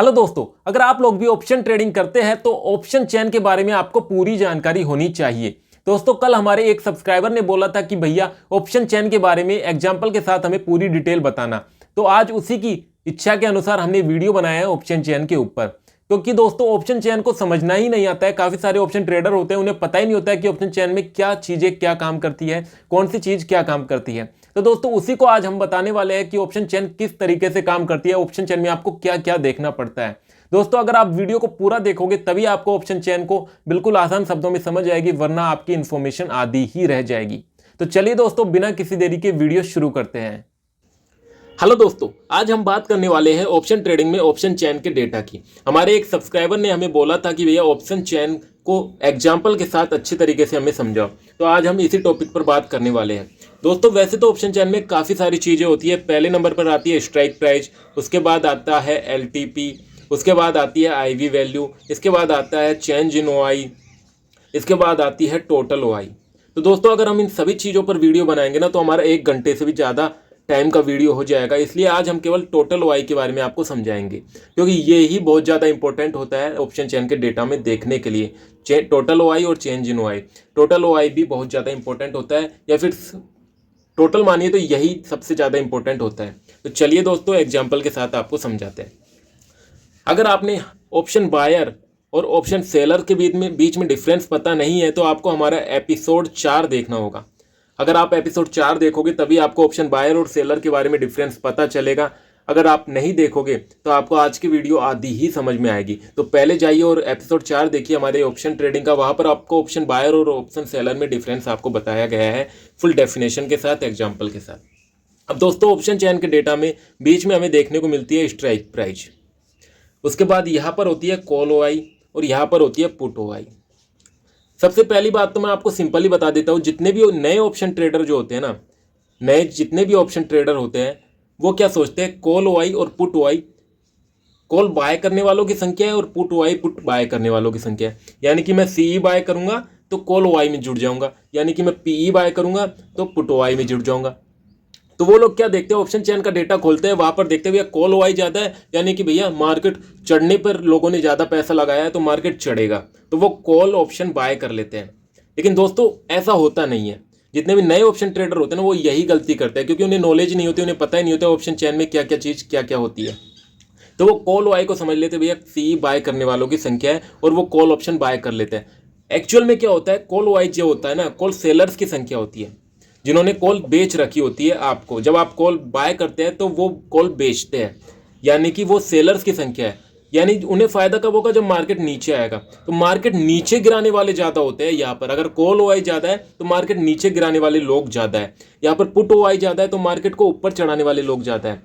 Hello दोस्तों, अगर आप लोग भी ऑप्शन ट्रेडिंग करते हैं तो ऑप्शन चेन के बारे में आपको पूरी जानकारी होनी चाहिए। दोस्तों, कल हमारे एक सब्सक्राइबर ने बोला था कि भैया ऑप्शन चेन के बारे में एग्जाम्पल के साथ हमें पूरी डिटेल बताना। तो आज उसी की इच्छा के अनुसार हमने वीडियो बनाया है ऑप्शन चेन के ऊपर, क्योंकि दोस्तों ऑप्शन चेन को समझना ही नहीं आता है। काफी सारे ऑप्शन ट्रेडर होते हैं, उन्हें पता ही नहीं होता है कि ऑप्शन चेन में क्या चीजें क्या काम करती है, कौन सी चीज क्या काम करती है। तो दोस्तों उसी को आज हम बताने वाले हैं कि ऑप्शन चेन किस तरीके से काम करती है, ऑप्शन चेन में आपको क्या क्या देखना पड़ता है। दोस्तों अगर आप वीडियो को पूरा देखोगे तभी आपको ऑप्शन चेन को बिल्कुल आसान शब्दों में समझ आएगी, वरना आपकी इंफॉर्मेशन आधी ही रह जाएगी। तो चलिए दोस्तों, बिना किसी देरी के वीडियो शुरू करते हैं। हेलो दोस्तों, आज हम बात करने वाले हैं ऑप्शन ट्रेडिंग में ऑप्शन चेन के डेटा की। हमारे एक सब्सक्राइबर ने हमें बोला था कि भैया ऑप्शन चेन को एग्जाम्पल के साथ अच्छी तरीके से हमें समझाओ, तो आज हम इसी टॉपिक पर बात करने वाले हैं। दोस्तों वैसे तो ऑप्शन चेन में काफ़ी सारी चीज़ें होती है। पहले नंबर पर आती है स्ट्राइक प्राइस, उसके बाद आता है एलटीपी, उसके बाद आती है आईवी वैल्यू, इसके बाद आता है चेंज इन ओआई, इसके बाद आती है टोटल ओआई। तो दोस्तों अगर हम इन सभी चीज़ों पर वीडियो बनाएंगे ना तो हमारा 1 घंटे से भी ज़्यादा टाइम का वीडियो हो जाएगा। इसलिए आज हम केवल टोटल ओआई के बारे में आपको समझाएंगे, क्योंकि ये ही बहुत ज़्यादा इंपॉर्टेंट होता है ऑप्शन चेन के डेटा में देखने के लिए। टोटल ओआई और change in OI, total OI भी बहुत ज़्यादा इंपॉर्टेंट होता है, या फिर टोटल मानिए तो यही सबसे ज़्यादा इंपॉर्टेंट होता है। तो चलिए दोस्तों एग्जाम्पल के साथ आपको समझाते हैं। अगर आपने ऑप्शन बायर और ऑप्शन सेलर के बीच में डिफरेंस पता नहीं है तो आपको हमारा एपिसोड 4 देखना होगा। अगर आप एपिसोड 4 देखोगे तभी आपको ऑप्शन बायर और सेलर के बारे में डिफरेंस पता चलेगा। अगर आप नहीं देखोगे तो आपको आज की वीडियो आधी ही समझ में आएगी। तो पहले जाइए और एपिसोड 4 देखिए हमारे ऑप्शन ट्रेडिंग का। वहाँ पर आपको ऑप्शन बायर और ऑप्शन सेलर में डिफरेंस आपको बताया गया है, फुल डेफिनेशन के साथ, एग्जाम्पल के साथ। अब दोस्तों ऑप्शन चेन के डेटा में बीच में हमें देखने को मिलती है स्ट्राइक प्राइस, उसके बाद यहाँ पर होती है कॉल ओआई और यहाँ पर होती है पुट ओआई। सबसे पहली बात तो मैं आपको सिंपली बता देता हूँ, जितने भी नए ऑप्शन ट्रेडर जो होते हैं ना, नए जितने भी ऑप्शन ट्रेडर होते हैं वो क्या सोचते हैं, कॉल ओआई और पुट ओआई, कॉल बाय करने वालों की संख्या है और पुट ओआई पुट बाय करने वालों की संख्या है। यानी कि मैं सीई बाय करूंगा तो कॉल ओआई में जुड़ जाऊंगा, यानी कि मैं पीई बाय करूंगा तो पुट ओआई में जुड़ जाऊंगा। तो वो लोग क्या देखते हैं, ऑप्शन चेन का डेटा खोलते हैं, वहां पर देखते हैं भैया कॉल ओआई ज़्यादा है, यानी कि भैया मार्केट चढ़ने पर लोगों ने ज़्यादा पैसा लगाया है तो मार्केट चढ़ेगा, तो वो कॉल ऑप्शन बाय कर लेते हैं। लेकिन दोस्तों ऐसा होता नहीं है। जितने भी नए ऑप्शन ट्रेडर होते हैं ना वो यही गलती करते हैं, क्योंकि उन्हें नॉलेज नहीं होती, उन्हें पता ही नहीं होता ऑप्शन चेन में क्या क्या चीज़ क्या क्या होती है। तो वो कॉल ओआई को समझ लेते भैया सी बाय करने वालों की संख्या है और वो कॉल ऑप्शन बाय कर लेते हैं। एक्चुअल में क्या होता है, कॉल ओआई जो होता है ना, कॉल सेलर्स की संख्या होती है, जिन्होंने कॉल बेच रखी होती है आपको। जब आप कॉल बाय करते हैं तो वो कॉल बेचते हैं, यानी कि वो सेलर्स की संख्या है। यानी उन्हें फायदा कब होगा, जब मार्केट नीचे आएगा। तो मार्केट नीचे गिराने वाले ज़्यादा होते हैं यहाँ पर। अगर कॉल ओआई ज़्यादा है तो मार्केट नीचे गिराने वाले लोग ज़्यादा है। यहाँ पर पुट ओआई ज़्यादा है तो मार्केट को ऊपर चढ़ाने वाले लोग ज़्यादा है।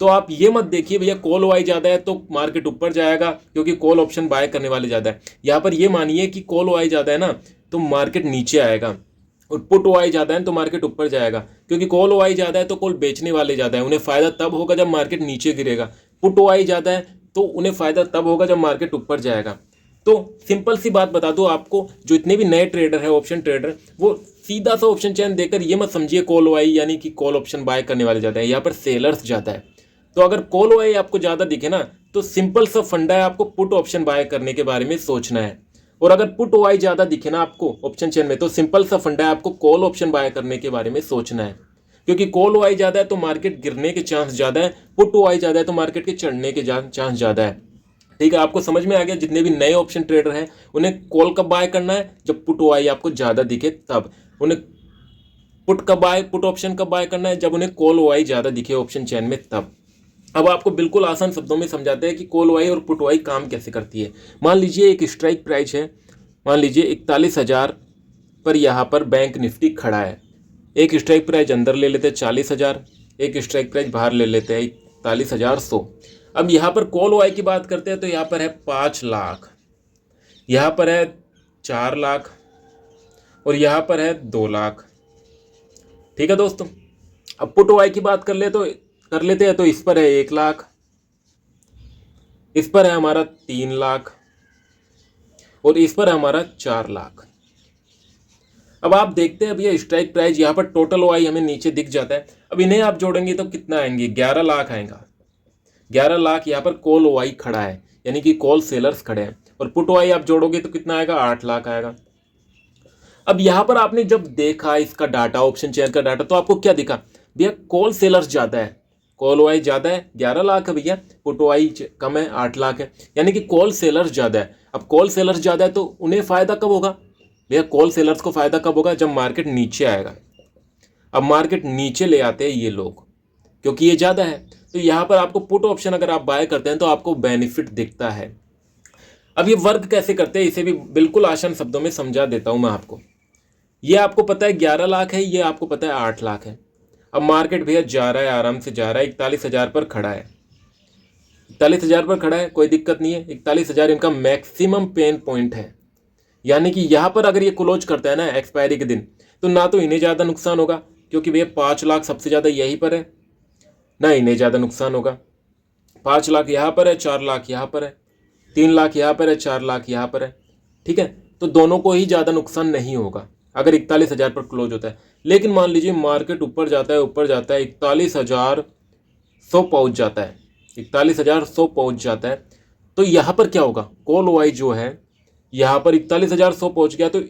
तो आप ये मत देखिए भैया कॉल ओआई ज़्यादा है तो मार्केट ऊपर जाएगा, क्योंकि कॉल ऑप्शन बाय करने वाले ज़्यादा है। यहाँ पर ये मानिए कि कॉल ओआई ज़्यादा है ना तो मार्केट नीचे आएगा, और पुट ओआई ज़्यादा है तो मार्केट ऊपर जाएगा। क्योंकि कॉल ओआई ज़्यादा है तो कॉल बेचने वाले ज़्यादा है, उन्हें फ़ायदा तब होगा जब मार्केट नीचे गिरेगा। पुट ओआई ज़्यादा है तो उन्हें फ़ायदा तब होगा जब मार्केट ऊपर जाएगा। तो सिंपल सी बात बता दूं आपको, जो इतने भी नए ट्रेडर है ऑप्शन ट्रेडर, वो सीधा सा ऑप्शन चेन देकर ये मत समझिए कॉल ओआई यानी कि कॉल ऑप्शन बाय करने वाले ज़्यादा है, यहाँ पर सेलर्स ज़्यादा है। तो अगर कॉल ओआई आपको ज़्यादा दिखे ना तो सिंपल सा फंडा है, आपको पुट ऑप्शन बाय करने के बारे में सोचना है। और अगर पुट ओआई ज़्यादा दिखे ना आपको ऑप्शन चेन में तो सिंपल सा फंडा है, आपको कॉल ऑप्शन बाय करने के बारे में सोचना है। क्योंकि कॉल ओआई ज़्यादा है तो मार्केट गिरने के चांस ज़्यादा है, पुट ओआई ज़्यादा है तो मार्केट के चढ़ने के चांस ज़्यादा है। ठीक है, आपको समझ में आ गया। जितने भी नए ऑप्शन ट्रेडर हैं उन्हें कॉल कब बाय करना है, जब पुट ओआई आपको ज़्यादा दिखे तब। उन्हें पुट ऑप्शन कब बाय करना है, जब उन्हें कॉल ओआई ज़्यादा दिखे ऑप्शन चेन में तब। अब आपको बिल्कुल आसान शब्दों में समझाते हैं कि कॉल ओआई और पुट ओआई काम कैसे करती है। मान लीजिए एक स्ट्राइक प्राइस है, मान लीजिए 41,000 पर यहाँ पर बैंक निफ्टी खड़ा है। एक स्ट्राइक प्राइस अंदर ले लेते हैं 40,000, एक स्ट्राइक प्राइस बाहर ले लेते हैं 41,100। अब यहाँ पर कॉल ओआई की बात करते हैं तो यहाँ पर है 5 लाख, यहाँ पर है 4 लाख और यहाँ पर है 2 लाख। ठीक है दोस्तों, अब पुट ओआई की बात कर लेते हैं तो इस पर है 1 लाख, इस पर है हमारा 3 लाख और इस पर है हमारा 4 लाख। अब आप देखते हैं भैया स्ट्राइक प्राइस यहाँ पर टोटल ओआई हमें नीचे दिख जाता है। अब इन्हें आप जोड़ेंगे तो कितना आएंगे, 11 लाख आएगा। 11 लाख यहाँ पर कॉल ओआई खड़ा है, यानी कि कॉल सेलर्स खड़े हैं, और पुट ओआई आप जोड़ोगे तो कितना आएगा, 8 लाख आएगा। अब यहाँ पर आपने जब देखा इसका डाटा, ऑप्शन चेन का डाटा, तो आपको क्या दिखा भैया, कॉल सेलर्स ज़्यादा है, कॉल ओआई ज़्यादा है, 11 लाख है भैया, पुट ओआई कम है, 8 लाख है, यानी कि कॉल सेलर्स ज़्यादा है। अब कॉल सेलर्स ज़्यादा है तो उन्हें फ़ायदा कब होगा भैया, कॉल सेलर्स को फ़ायदा कब होगा, जब मार्केट नीचे आएगा। अब मार्केट नीचे ले आते हैं ये लोग, क्योंकि ये ज़्यादा है, तो यहाँ पर आपको पुट ऑप्शन अगर आप बाय करते हैं तो आपको बेनिफिट दिखता है। अब ये वर्क कैसे करते हैं इसे भी बिल्कुल आसान शब्दों में समझा देता हूँ मैं आपको। ये आपको पता है 11 लाख है, ये आपको पता है 8 लाख है। अब मार्केट भैया जा रहा है, आराम से जा रहा है, 41,000 पर खड़ा है, 41,000 पर खड़ा है, कोई दिक्कत नहीं है। 41,000 इनका मैक्सिमम पेन पॉइंट है, यानी कि यहाँ पर अगर ये क्लोज करता है ना एक्सपायरी के दिन, तो ना तो इन्हें ज़्यादा नुकसान होगा, क्योंकि भैया 5 लाख सबसे ज़्यादा यहीं पर है, ना इन्हें ज़्यादा नुकसान होगा। 5 लाख यहाँ पर है, 4 लाख यहाँ पर है, 3 लाख यहाँ पर है, 4 लाख यहाँ पर है, ठीक है। तो दोनों को ही ज़्यादा नुकसान नहीं होगा अगर 41,000 पर क्लोज होता है। लेकिन मान लीजिए मार्केट ऊपर जाता है, 41,100 पहुँच जाता है, 41,100 पहुँच जाता है, तो यहाँ पर क्या होगा, कॉल ओआई जो है यहाँ पर 41,100 पहुँच गया, तो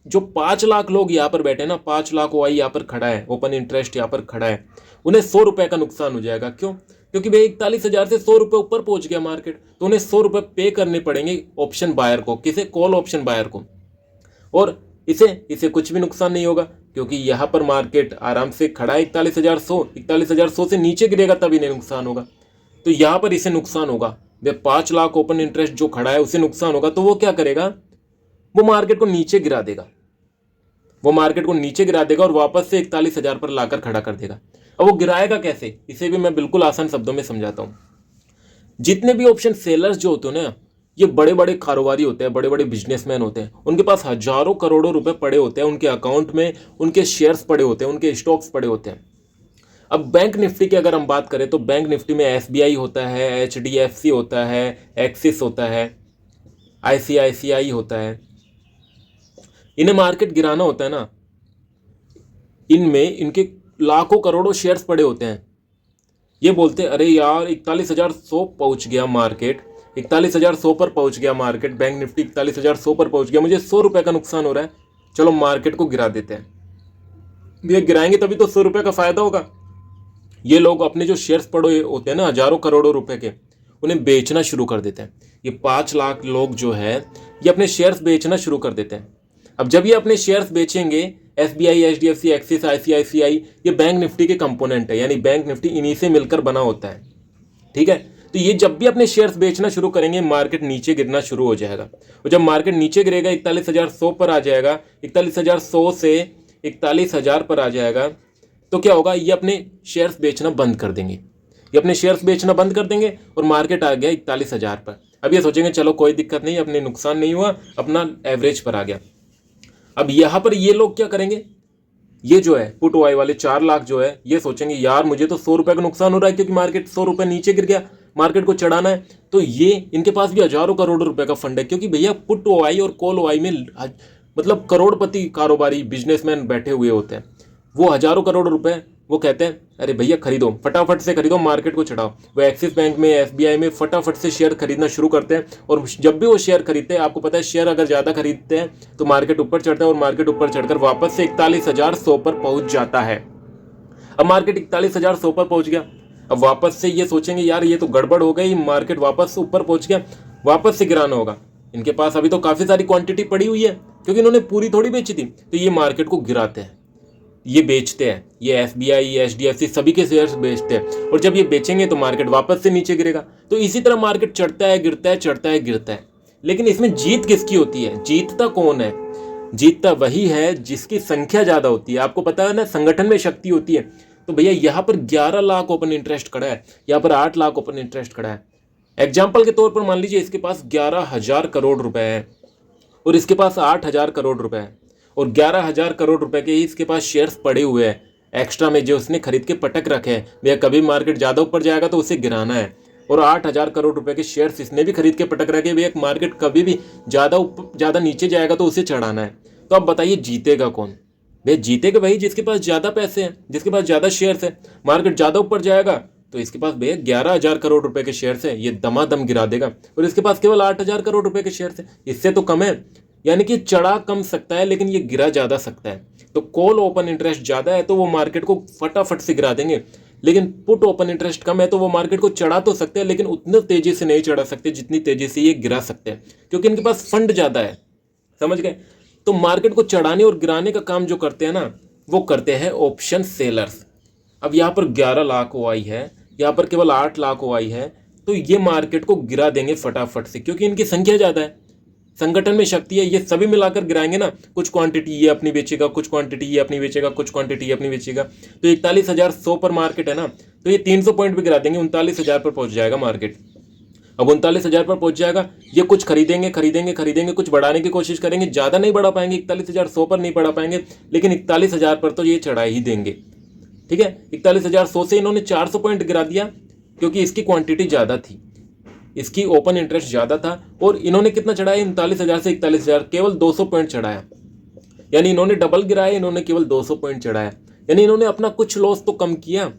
जो 5 लाख लोग यहाँ पर बैठे ना, 5 लाख ओआई यहाँ पर खड़ा है, ओपन इंटरेस्ट यहाँ पर खड़ा है, उन्हें 100 रुपये का नुकसान हो जाएगा। क्यों? क्योंकि भाई 41,000 से 100 रुपये ऊपर पहुंच गया मार्केट, तो उन्हें 100 रुपये पे करने पड़ेंगे ऑप्शन बायर को, किसे, कॉल ऑप्शन बायर को। और इसे कुछ भी नुकसान नहीं होगा, क्योंकि यहाँ पर मार्केट आराम से खड़ा है 41,100 से नीचे गिरेगा तब इन्हें नुकसान होगा, तो यहाँ पर इसे नुकसान होगा। जब 5 लाख ओपन इंटरेस्ट जो खड़ा है उसे नुकसान होगा, तो वो क्या करेगा, वो मार्केट को नीचे गिरा देगा, वो मार्केट को नीचे गिरा देगा और वापस से 41,000 पर लाकर खड़ा कर देगा। अब वो गिराएगा कैसे, इसे भी मैं बिल्कुल आसान शब्दों में समझाता हूँ। जितने भी ऑप्शन सेलर्स जो होते हैं ना, ये बड़े बड़े कारोबारी होते हैं, बड़े बड़े बिजनेसमैन होते हैं, उनके पास हजारों करोड़ों रुपए पड़े होते हैं, उनके अकाउंट में उनके शेयर्स पड़े होते हैं, उनके स्टॉक्स पड़े होते हैं। अब बैंक निफ्टी की अगर हम बात करें तो बैंक निफ्टी में एसबीआई होता है, एचडीएफसी होता है, एक्सिस होता है, आईसीआईसीआई होता है। इन्हें मार्केट गिराना होता है ना, इनमें इनके लाखों करोड़ों शेयर्स पड़े होते हैं। ये बोलते हैं अरे यार 41,100 पहुंच गया मार्केट, 41,100 पर पहुंच गया मार्केट, बैंक निफ्टी 41,100 पर पहुंच गया, मुझे 100 रुपये का नुकसान हो रहा है, चलो मार्केट को गिरा देते हैं। ये गिराएंगे तभी तो 100 रुपये का फायदा होगा। ये लोग अपने जो शेयर्स पड़े होते हैं ना हजारों करोड़ों रुपए के, उन्हें बेचना शुरू कर देते हैं। ये 5 लाख लोग जो है ये अपने शेयर्स बेचना शुरू कर देते हैं। अब जब ये अपने शेयर्स बेचेंगे, एसबीआई, एचडीएफसी, एक्सिस, आईसीआईसीआई, ये बैंक निफ्टी के कंपोनेंट है, यानी बैंक निफ्टी इन्हीं से मिलकर बना होता है, ठीक है। तो ये जब भी अपने शेयर्स बेचना शुरू करेंगे, मार्केट नीचे गिरना शुरू हो जाएगा, और जब मार्केट नीचे गिरेगा 41,100 पर आ जाएगा, 41,100 से 41,000 पर आ जाएगा, तो क्या होगा, ये अपने शेयर्स बेचना बंद कर देंगे, ये अपने शेयर्स बेचना बंद कर देंगे, और मार्केट आ गया 41,000 पर। अब ये सोचेंगे चलो कोई दिक्कत नहीं, अपने नुकसान नहीं हुआ, अपना एवरेज पर आ गया। अब यहाँ पर ये लोग क्या करेंगे, ये जो है पुट वाई वाले 4 लाख जो है, ये सोचेंगे यार मुझे तो 100 रुपये का नुकसान हो रहा है, क्योंकि मार्केट 100 रुपये नीचे गिर गया, मार्केट को चढ़ाना है। तो ये इनके पास भी हजारों करोड़ों रुपए का फंड है, क्योंकि भैया पुट ओआई और कॉल ओआई में मतलब करोड़पति कारोबारी बिजनेसमैन बैठे हुए होते हैं, वो हजारों करोड़ रुपए, वो कहते हैं अरे भैया खरीदो, फटाफट से खरीदो, मार्केट को चढ़ाओ। वो एक्सिस बैंक में, एसबीआई में फटाफट से शेयर खरीदना शुरू करते हैं, और जब भी वो शेयर खरीदते हैं, आपको पता है शेयर अगर ज़्यादा खरीदते हैं तो मार्केट ऊपर चढ़ता है, और मार्केट ऊपर चढ़कर वापस से 41,100 पर पहुंच जाता है। अब मार्केट 41,100 पर पहुंच गया, अब वापस से ये सोचेंगे यार ये तो गड़बड़ हो गई, मार्केट वापस ऊपर पहुंच गया, वापस से गिराना होगा। इनके पास अभी तो काफ़ी सारी क्वांटिटी पड़ी हुई है, क्योंकि इन्होंने पूरी थोड़ी बेची थी, तो ये मार्केट को गिराते हैं, ये बेचते हैं, ये एसबीआई, एचडीएफसी सभी के शेयर्स बेचते हैं, और जब ये बेचेंगे तो मार्केट वापस से नीचे गिरेगा। तो इसी तरह मार्केट चढ़ता है, गिरता है, चढ़ता है, गिरता है। लेकिन इसमें जीत किसकी होती है, जीतता कौन है? जीतता वही है जिसकी संख्या ज़्यादा होती है। आपको पता है ना, संगठन में शक्ति होती है। तो भैया यहाँ पर 11 लाख ओपन इंटरेस्ट खड़ा है, यहाँ पर 8 लाख ओपन इंटरेस्ट खड़ा है। एग्जाम्पल के तौर पर मान लीजिए इसके पास 11,000 करोड़ रुपए है, और इसके पास 8,000 करोड़ रुपए है, और 11,000 करोड़ रुपए के ही इसके पास शेयर्स पड़े हुए हैं एक्स्ट्रा में, जो उसने खरीद के पटक रखे हैं। भैया कभी मार्केट ज़्यादा ऊपर जाएगा तो उसे गिराना है, और 8,000 करोड़ रुपए के शेयर्स इसने भी खरीद के पटक रखे। भैया मार्केट कभी भी ज़्यादा नीचे जाएगा तो उसे चढ़ाना है। तो अब बताइए जीतेगा कौन? भैया जीतेगा वही जिसके पास ज़्यादा पैसे हैं, जिसके पास ज़्यादा शेयर्स है। मार्केट ज़्यादा ऊपर जाएगा तो इसके पास भैया 11,000 करोड़ रुपए के शेयर है, ये दमादम गिरा देगा। और इसके पास केवल 8,000 करोड़ रुपए के शेयर है, इससे तो कम है। यानी कि चढ़ा कम सकता है लेकिन ये गिरा ज्यादा सकता है। तो कॉल ओपन इंटरेस्ट ज्यादा है तो वो मार्केट को फटाफट से गिरा देंगे, लेकिन पुट ओपन इंटरेस्ट कम है तो वो मार्केट को चढ़ा तो सकते हैं लेकिन उतनी तेजी से नहीं चढ़ा सकते जितनी तेजी से ये गिरा सकते हैं, क्योंकि इनके पास फंड ज्यादा है। समझ गए? तो मार्केट को चढ़ाने और गिराने का काम जो करते हैं ना, वो करते हैं ऑप्शन सेलर्स। अब यहाँ पर 11 लाख ओआई है, यहाँ पर केवल 8 लाख ओआई है, तो ये मार्केट को गिरा देंगे फटाफट से, क्योंकि इनकी संख्या ज़्यादा है, संगठन में शक्ति है। ये सभी मिलाकर गिराएंगे ना, कुछ क्वांटिटी ये अपनी बेचेगा, कुछ क्वांटिटी ये अपनी बेचेगा, कुछ क्वांटिटी ये अपनी बेचेगा। तो 41,100 पर मार्केट है ना, तो ये 300 पॉइंट भी गिरा देंगे, 39,000 पर पहुंच जाएगा मार्केट। अब 39,000 पर पहुंच जाएगा, ये कुछ खरीदेंगे खरीदेंगे खरीदेंगे, कुछ बढ़ाने की कोशिश करेंगे, ज़्यादा नहीं बढ़ा पाएंगे, 41,100 पर नहीं बढ़ा पाएंगे, लेकिन 41,000 पर तो ये चढ़ा ही देंगे। ठीक है, 41,100 से इन्होंने 400 पॉइंट गिरा दिया, क्योंकि इसकी क्वांटिटी ज़्यादा थी, इसकी ओपन इंटरेस्ट ज़्यादा था। और इन्होंने कितना चढ़ाया? 39,000 से 41,000, केवल 200 पॉइंट चढ़ाया। यानी इन्होंने डबल गिराया, इन्होंने केवल 200 पॉइंट चढ़ाया। यानी इन्होंने अपना कुछ लॉस तो कम किया।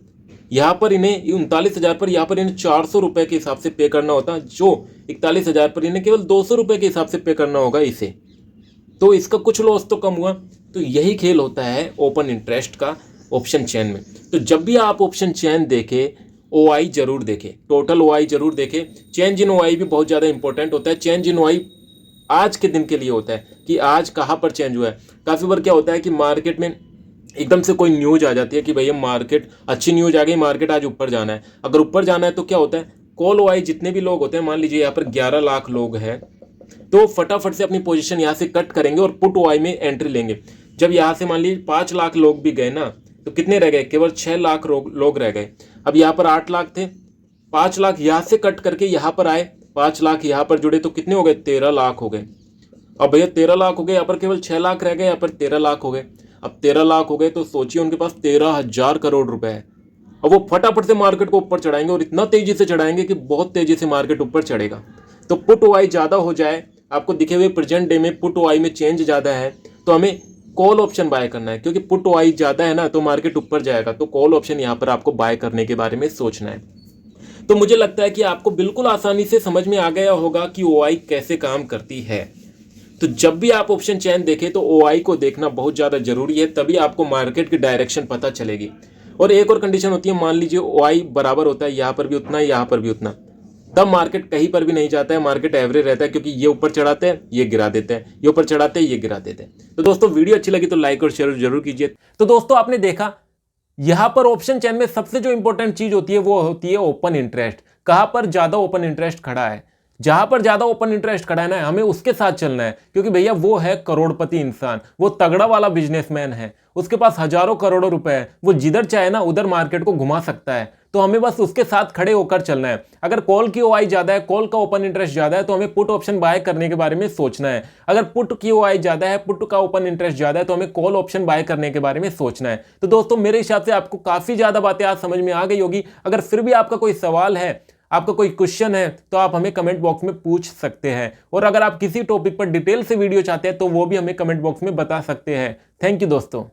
यहाँ पर इन्हें 39,000 पर, यहाँ पर इन्हें 400 रुपये के हिसाब से पे करना होता, जो 41,000 पर इन्हें केवल 200 रुपये के हिसाब से पे करना होगा इसे। तो इसका कुछ लॉस तो कम हुआ। तो यही खेल होता है ओपन इंटरेस्ट का ऑप्शन चेन में। तो जब भी आप ऑप्शन चेन देखें, ओआई जरूर देखें, टोटल ओआई जरूर देखें। चेंज इन ओआई भी बहुत ज़्यादा इंपॉर्टेंट होता है। चेंज इन ओआई आज के दिन के लिए होता है कि आज कहाँ पर चेंज हुआ है। काफ़ी बार क्या होता है कि मार्केट में एकदम से कोई न्यूज आ जाती है कि भैया मार्केट, अच्छी न्यूज आ गई, मार्केट आज ऊपर जाना है। अगर ऊपर जाना है तो क्या होता है, कॉल ओआई जितने भी लोग होते हैं, मान लीजिए यहाँ पर 11 लाख लोग हैं, तो फटाफट से अपनी पोजीशन यहाँ से कट करेंगे और पुट ओआई में एंट्री लेंगे। जब यहाँ से मान लीजिए 5 लाख लोग भी गए ना, तो कितने रह गए? केवल 6 लाख लोग रह गए। अब यहाँ पर 8 लाख थे, 5 लाख यहाँ से कट करके यहाँ पर आए, 5 लाख यहाँ पर जुड़े, तो कितने हो गए? 13 लाख हो गए। अब भैया 13 लाख हो गए, यहाँ पर केवल 6 लाख रह गए, यहाँ पर 13 लाख हो गए। अब 13 लाख हो गए तो सोचिए उनके पास 13,000 करोड़ रुपए है। अब वो फटाफट से मार्केट को ऊपर चढ़ाएंगे, और इतना तेजी से चढ़ाएंगे कि बहुत तेजी से मार्केट ऊपर चढ़ेगा। तो पुट ओआई ज़्यादा हो जाए, आपको दिखे हुए प्रेजेंट डे में पुट ओआई में चेंज ज़्यादा है, तो हमें कॉल ऑप्शन बाय करना है, क्योंकि पुट ओआई ज़्यादा है ना, तो मार्केट ऊपर जाएगा। तो कॉल ऑप्शन यहाँ पर आपको बाय करने के बारे में सोचना है। तो मुझे लगता है कि आपको बिल्कुल आसानी से समझ में आ गया होगा कि ओआई कैसे काम करती है। तो जब भी आप ऑप्शन चेन देखें तो ओआई को देखना बहुत ज़्यादा जरूरी है, तभी आपको मार्केट की डायरेक्शन पता चलेगी। और एक और कंडीशन होती है, मान लीजिए ओआई बराबर होता है, यहाँ पर भी उतना, यहाँ पर भी उतना, तब मार्केट कहीं पर भी नहीं जाता है, मार्केट एवरेज रहता है, क्योंकि ये ऊपर चढ़ाते हैं, ये गिरा देते हैं, ये ऊपर चढ़ाते हैं, ये गिरा देते हैं। तो दोस्तों वीडियो अच्छी लगी तो लाइक और शेयर जरूर कीजिए। तो दोस्तों आपने देखा, यहाँ पर ऑप्शन चेन में सबसे जो इंपॉर्टेंट चीज होती है वो होती है ओपन इंटरेस्ट। कहाँ पर ज्यादा ओपन इंटरेस्ट खड़ा है, जहां पर ज्यादा ओपन इंटरेस्ट खड़ा है ना, हमें उसके साथ चलना है, क्योंकि भैया वो है करोड़पति इंसान, वो तगड़ा वाला बिजनेसमैन है, उसके पास हजारों करोड़ों रुपए है, वो जिधर चाहे ना उधर मार्केट को घुमा सकता है। तो हमें बस उसके साथ खड़े होकर चलना है। अगर कॉल की ओआई ज्यादा है, कॉल का ओपन इंटरेस्ट ज्यादा है, तो हमें पुट ऑप्शन बाय करने के बारे में सोचना है। अगर पुट की ओआई ज्यादा है, पुट का ओपन इंटरेस्ट ज्यादा है, तो हमें कॉल ऑप्शन बाय करने के बारे में सोचना है। तो दोस्तों मेरे हिसाब से आपको काफी ज्यादा बातें आज समझ में आ गई होगी। अगर फिर भी आपका कोई सवाल है, आपका कोई क्वेश्चन है, तो आप हमें कमेंट बॉक्स में पूछ सकते हैं। और अगर आप किसी टॉपिक पर डिटेल से वीडियो चाहते हैं तो वो भी हमें कमेंट बॉक्स में बता सकते हैं। थैंक यू दोस्तों।